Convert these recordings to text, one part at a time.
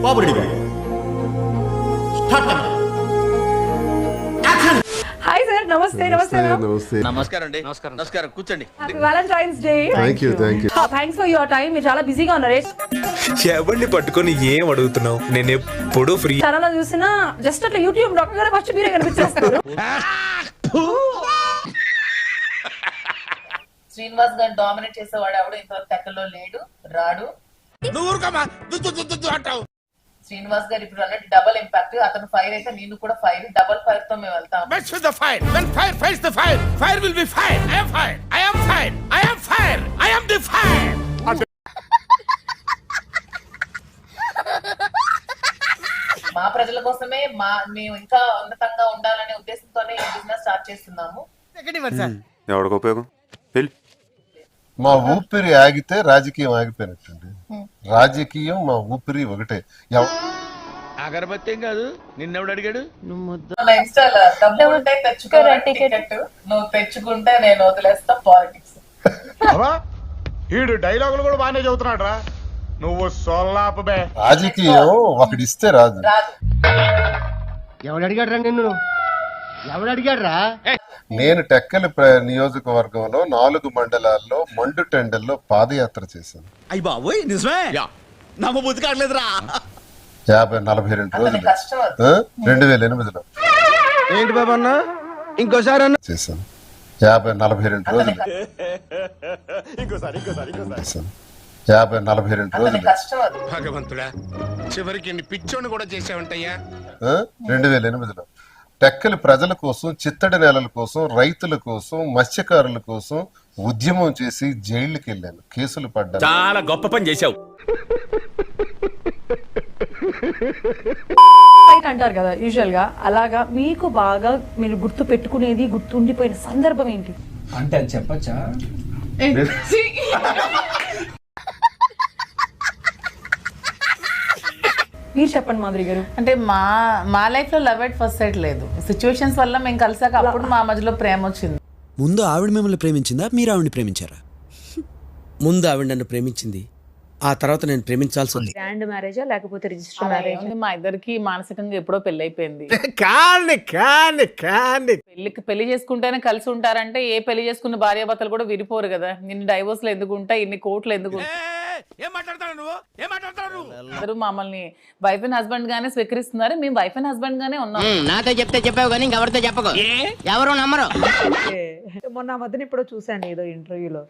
Cooperative bank start కన్నా. Hi sir, నమస్తే. నమస్తే. నమస్కారం అండి. నమస్కారం కూర్చోండి. Happy Valentine's day. Thank you. Thanks for your time. మీరు చాలా బిజీగా ఉన్నారు. ఎవరిని పట్టుకొని ఏం అడుగుతున్నావు? నేను ఎప్పుడు ఫ్రీ. ఛానల్లో చూసినా జస్ట్ అట్లా యూట్యూబ్ డాక్టర్ గారు ఫస్ట్ మీరే కనిపించేస్తారు. శ్రీనివాస్ గారు డామినేట్ చేసేవాడు ఎవడు ఇంతవరకు తెక్కలో లేడు, రాడు. శ్రీనివాస్ గారు ఇప్పుడు అన్నట్టు డబుల్ ఇంపాక్ట్. అతను ఫైర్ అయితే నేను కూడా ఫైర్, డబుల్ ఫైర్ తో మేము వెళ్తాం. మా ప్రజల కోసమే మేము ఇంకా ఉన్నతంగా ఉండాలనే ఉద్దేశంతోనే ఈ బిజినెస్ స్టార్ట్ చేస్తున్నాము. ఎవరికి ఉపయోగం? మా ఊపిరి ఆగితే రాజకీయం ఆగిపోయినట్టండి. రాజకీయం మా ఊపిరి ఒకటే. అగరబత్తి ఏం కాదు. నిన్నెవడు అడిగాడు? ఇన్స్టాల్ డబ్బు ఉంటే తెచ్చుకోరా టికెట్, నువ్వు తెచ్చుకుంటే నేను వదిలేస్తా పాలిటిక్స్. ఈడు డైలాగులు కూడా బాగానే చదువుతున్నాడు రా. నువ్వు సొల్లాపే. రాజకీయం ఒకడిస్తే రాదు. ఎవడు అడిగాడు రా నిన్ను? ఎవడు అడిగాడు రా? నేను టెక్కలి నియోజకవర్గంలో 4 మండలాల్లో మండు టెండల్లో పాదయాత్ర చేశాను. అయ్యి బాబోయ్, నిజమే. నమ్మ బుద్ధి కావట్లేదురా. 42 రోజులు 2008లో ఏంటి బాబు అన్న? ఇంకోసారి అన్న చేశాను. 42 రోజులు ఇంకోసారి చేశాను. 42 రోజులు భగవంతుడా, చివరికి పిచ్చోని కూడా చేసావంటయ్యా. 2008లో టెక్కలి ప్రజల కోసం, చిత్తడి నేలల కోసం, రైతుల కోసం, మత్స్యకారుల కోసం ఉద్యమం చేసి జైళ్ళకి వెళ్ళాను. కేసులు పడ్డాను. చాలా గొప్ప పని చేశావు. అంటారు కదా యూజువల్ గా, అలాగా మీకు బాగా మీరు గుర్తు పెట్టుకునేది, గుర్తుండిపోయిన సందర్భం ఏంటి? అంటే అది చెప్పచ్చా? మీరు చెప్పండి మాధురి గారు. అంటే మా లైఫ్ లో లవ్ ఎట్ ఫస్ట్ సైట్ లేదు. సిచ్యువేషన్స్ వల్ల మేము కలిసాక అప్పుడు మా మధ్యలో ప్రేమ వచ్చింది. ముందు ఆవిడ మిమ్మల్ని ప్రేమించిందా, మీరు ఆవిడని ప్రేమించారా? ముందు ఆవిడ నన్ను ప్రేమించింది, ఆ తర్వాత నేను ప్రేమించాల్సి ఉంది. గ్రాండ్ మ్యారేజా లేకపోతే రిజిస్టర్ మ్యారేజ్? మా ఇద్దరికి మానసికంగా ఎప్పుడో పెళ్లి అయిపోయింది. పెళ్లి చేసుకుంటేనే కలిసి ఉంటారంటే ఏ పెళ్లి చేసుకున్న భార్యాభర్తలు కూడా విడిపోరు కదా. నిన్ను డైవోర్స్ లో ఎందుకు ఉంటాయి, ఇన్ని కోట్లు ఎందుకు? అందరూ మమ్మల్ని వైఫ్ అండ్ హస్బెండ్ గానే స్వీకరిస్తున్నారు. మేము వైఫ్ అండ్ హస్బెండ్ గానే ఉన్నాం. నాతో చెప్తే చెప్పావు కానీ ఇంకెవరితో చెప్పకు, ఎవరు నమ్మరు. మొన్న మధ్యన ఇప్పుడు చూసాను ఏదో ఇంటర్వ్యూలో,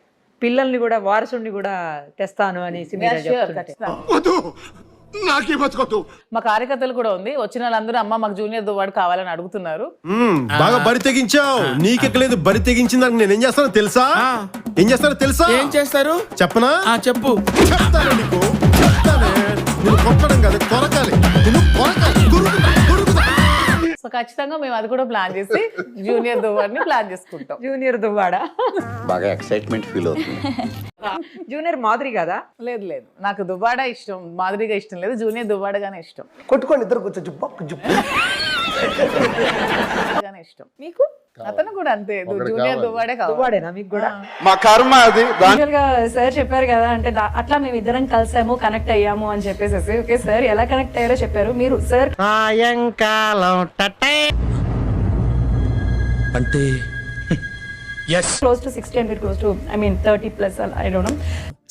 పిల్లల్ని కూడా వారసుని కూడా తెస్తాను అనేసి మా కార్యకర్తలు కూడా ఉంది. వచ్చిన వాళ్ళందరూ అమ్మ మాకు జూనియర్ దువ్వాడు కావాలని అడుగుతున్నారు. బాగా బరి తెగించావు. నీకెక్కలేదు, బరి తెగించిందని నేను ఏం చేస్తానో తెలుసా? ఏం చేస్తారో తెలుసా? ఏం చేస్తారు చెప్పనా? చెప్పు. చెప్తానే నీకు, చెప్తానే. నువ్వు కొట్టడం కాదు, కొరకాలి. సో ఖచ్చితంగా మేము అది కూడా ప్లాన్ చేసి జూనియర్ దువ్వాడిని ప్లాన్ చేసుకుంటాం. జూనియర్ దువ్వాడా? బాగా ఎక్సైట్మెంట్ ఫీల్ అవుతుంది. జూనియర్ మాధురి కదా? లేదు లేదు, నాకు దువ్వాడ ఇష్టం, మాధురిగా ఇష్టం లేదు. జూనియర్ దువ్వాడగానే ఇష్టం. కొట్టుకోండి ఇద్దరు కూర్చో ఇష్టం. మీకు అతను కూడా అంతే, జూనియర్ దువ్వాడే కావాలి. దువ్వాడేనా మీకు కూడా? మా కర్మ అది. యూజువల్ గా సార్ చెప్పారు కదా, అంటే అట్లా మేము ఇద్దరం కలిసాము, కనెక్ట్ అయ్యాము అని చెప్పేసి. ఓకే సార్, ఎలా కనెక్ట్ అయ్యారో చెప్పారు. మీరు సార్ సాయంకాలం అంటే close to 60 and close to 30+, I don't know.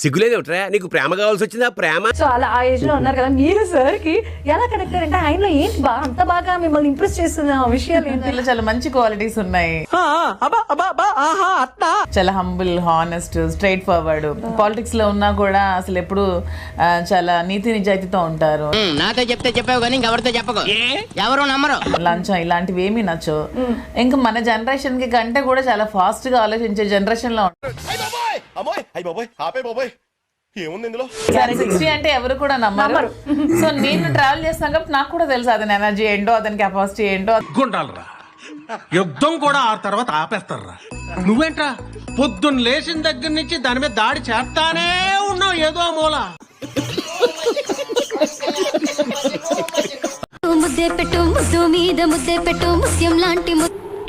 సిగ్గులేదు నీకు ప్రేమ కావాల్సి వచ్చిందా? ప్రేమ. సో అలా ఆ ఏజ్ లో ఉన్నారు కదా మీరు. సార్ కి ఎలా కనెక్ట్ అయ్యారంటే ఆయనలో ఏంటి అంత బాగా మిమ్మల్ని ఇంప్రెస్ చేస్తున్న విషయాలు ఏంటి? చాలా మంచి క్వాలిటీస్ ఉన్నాయి. చాలా humble, honest, straight forward. Politics లో ఉన్నా కూడా అసలు ఎప్పుడు చాలా నీతి నిజాయితీతో ఉంటారు. నాతో చెప్తే చెప్పావు కానీ ఇంకెవరితో చెప్పకు, ఎవరు నమ్మరు. లంచం ఇలాంటివి ఏమీ నచ్చవు. ఇంకా మన జనరేషన్ కి కంటే కూడా చాలా ఫాస్ట్ గా ఆలోచించే జనరేషన్ లో ఉంటారు. 60 అంటే ఎవరు కూడా నమ్మరు. సో నేను ట్రావెల్ చేస్తాను కాబట్టి నాకు కూడా తెలుసు అతని ఎనర్జీ ఏంటో, అతని కెపాసిటీ ఏంటో. యుద్ధం కూడా ఆ తర్వాత ఆపేస్తారా? నువ్వేంట్రా పొద్దున్న లేచిన దగ్గర నుంచి దాని మీద దాడి చేస్తానే ఉన్నావు ఏదో మూల. ముద్దే పెట్టు, ముద్దు మీద ముద్దే పెట్టు, ముత్యం లాంటి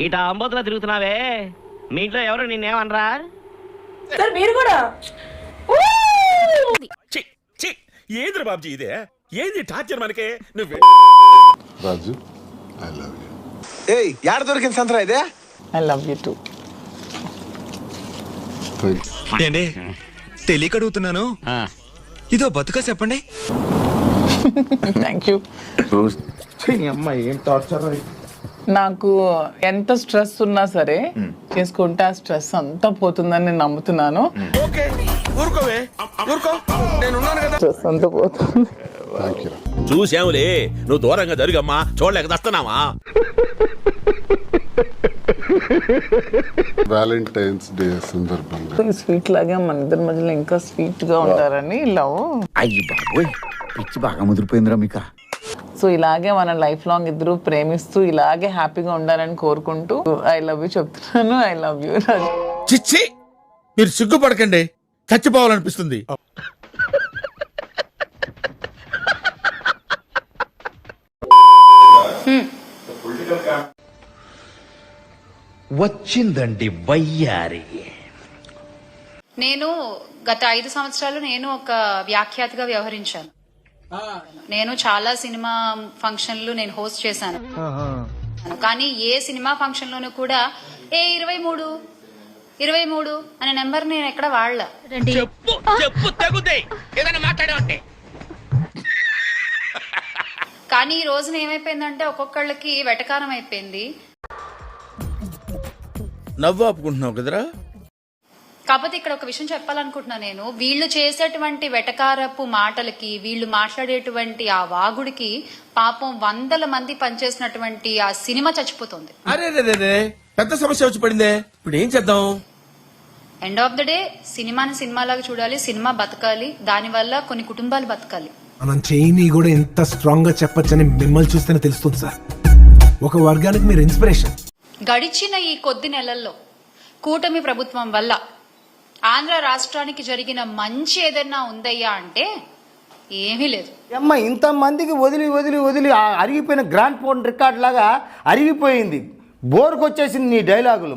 ఇట అంబోతులా తిరుగుతున్నావే, మీ ఇంట్లో ఎవరు నిన్నేమనరా? సార్ మీరు కూడా ఏదిరా బాబ్జీ ఇదే? ఏంది టార్చర్ మనకే నువ్వు రాజు ఐ లవ్ యూ. ఏయ్ యాడ దొరికింది సంతరా ఇదే ఐ లవ్ యూ టూ. ఏంటి తెలియక అడుగుతున్నాను ఇదో బతుక చెప్పండి థ్యాంక్ యూ. నాకు ఎంత స్ట్రెస్ ఉన్నా సరే చేసుకుంటే ఆ స్ట్రెస్ అంతా పోతుందని నేను నమ్ముతున్నాను. ఓకే ఊరుకోవే ఊరుకో నేనున్నాను కదా. స్ట్రెస్ అంతా పోతుంది. Thank you. చూసావులే నువ్వు దూరంగా జరుగమ్మా చూడలేక దస్తున్నావా. వ్యాలంటైన్స్ డే సందర్భంగా స్వీట్ లాగా మన ఇద్దరి మధ్యలో ఇంకా స్వీట్ గా ఉంటారని లవ్. అయ్యి బాబోయ్ పిచ్చి బాగా ముదిరిపోయిందిరా మీకు. సో ఇలాగే మన లైఫ్ లాంగ్ ఇద్దరు ప్రేమిస్తూ ఇలాగే హ్యాపీగా ఉండాలని కోరుకుంటూ ఐ లవ్ యూ చెప్తున్నాను. ఐ లవ్ యూ రాజు. చిచ్చి మీరు సిగ్గుపడకండి, చచ్చిపోవాలనిపిస్తుంది. వచ్చిందండి వయ్యారి. నేను గత 5 సంవత్సరాలు నేను ఒక వ్యాఖ్యాతగా వ్యవహరించాను. నేను చాలా సినిమా ఫంక్షన్లు నేను హోస్ట్ చేశాను. కానీ ఏ సినిమా ఫంక్షన్ లోనూ కూడా 23 అనే నెంబర్ నేను ఎక్కడ వాడలా. చెప్పు తగుదే ఏదైనా మాట్లాడే. కానీ ఈ రోజున ఏమైపోయిందంటే ఒక్కొక్కళ్ళకి వెటకారం అయిపోయింది. నవ్వు ఆపుకుంటున్నావు కదరా. కాకపోతే ఇక్కడ ఒక విషయం చెప్పాలనుకుంటున్నా. నేను వీళ్ళు చేసేటువంటి వెటకారపు మాటలకి, వీళ్ళు మాట్లాడేటువంటి ఆ వాగుడికి పాపం 100 మంది పనిచేసినటువంటి ఆ సినిమా చచ్చిపోతుంది. అరే పెద్ద సమస్య వచ్చి పడిందే, ఇప్పుడు ఏం చేద్దాం? ఎండ్ ఆఫ్ ద డే సినిమాని సినిమాలాగా చూడాలి, సినిమా బతకాలి, దానివల్ల కొన్ని కుటుంబాలు బతకాలి. మనం చేయని కూడా ఎంత స్ట్రాంగ్ గా చెప్పొచ్చని మిమ్మల్ని చూస్తేనే తెలుస్తుంది సార్. ఒక వర్గానికి మీరు ఇన్స్పిరేషన్. గడిచిన ఈ కొద్ది నెలల్లో కూటమి ప్రభుత్వం వల్ల ఆంధ్ర రాష్ట్రానికి జరిగిన మంచి ఏదైనా ఉందయ్యా అంటే ఏమీ లేదు. అమ్మ ఇంతమందికి వదిలి వదిలి వదిలి అరిగిపోయిన గ్రాండ్ ఫోన్ రికార్డ్ లాగా అరిగిపోయింది. బోర్కొచ్చేసింది నీ డైలాగులు.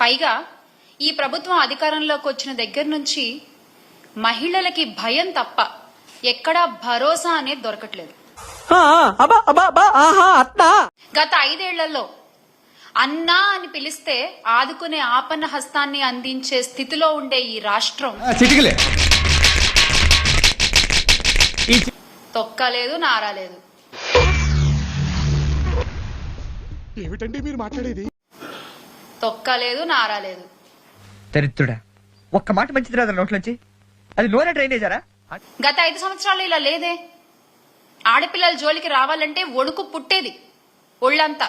పైగా ఈ ప్రభుత్వం అధికారంలోకి వచ్చిన దగ్గర నుంచి మహిళలకి భయం తప్ప ఎక్కడా భరోసా అనేది దొరకట్లేదు. గత 5 ఏళ్లలో అన్నా అని పిలిస్తే ఆదుకునే ఆపన్న హస్తాన్ని అందించే స్థితిలో ఉండే ఈ రాష్ట్రం తొక్కలేదు, నారాలేదు. ఏమిటండి మీరు మాట్లాడేది? తొక్కలేదు, నారాలేదు. దరిద్రుడా ఒక్క మాట మంచిది రాదు నోట్లోంచి. అది నూనె డ్రైనేజారా? గత 5 సంవత్సరాలు ఇలా లేదే. ఆడపిల్లల జోలికి రావాలంటే ఒడుకు పుట్టేది ఒళ్ళంతా.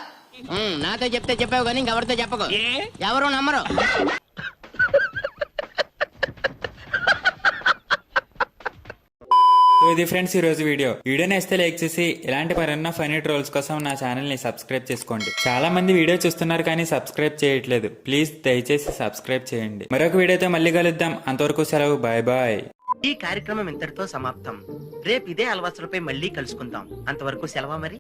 నాతో చెప్తే చెప్పావు కానీ ఇంకెవరితో చెప్పకు, ఎవరు నమ్మరు. సో ఇది ఫ్రెండ్స్ ఈరోజు వీడియో నేస్తే లైక్ చేసి ఇలాంటి మరెన్నో ఫనీ ట్రోల్స్ కోసం నా ఛానల్ ని సబ్స్క్రైబ్ చేసుకోండి. చాలా మంది వీడియో చూస్తున్నారు కానీ సబ్స్క్రైబ్ చేయట్లేదు. ప్లీజ్ దయచేసి సబ్స్క్రైబ్ చేయండి. మరొక వీడియోతో మళ్ళీ కలుద్దాం. అంతవరకు సెలవు. Bye bye. ఈ కార్యక్రమం ఇంతటితో సమాప్తం. రేపు ఇదే అలవాసులపై మళ్ళీ కలుసుకుందాం. అంతవరకు సెలవు మరి.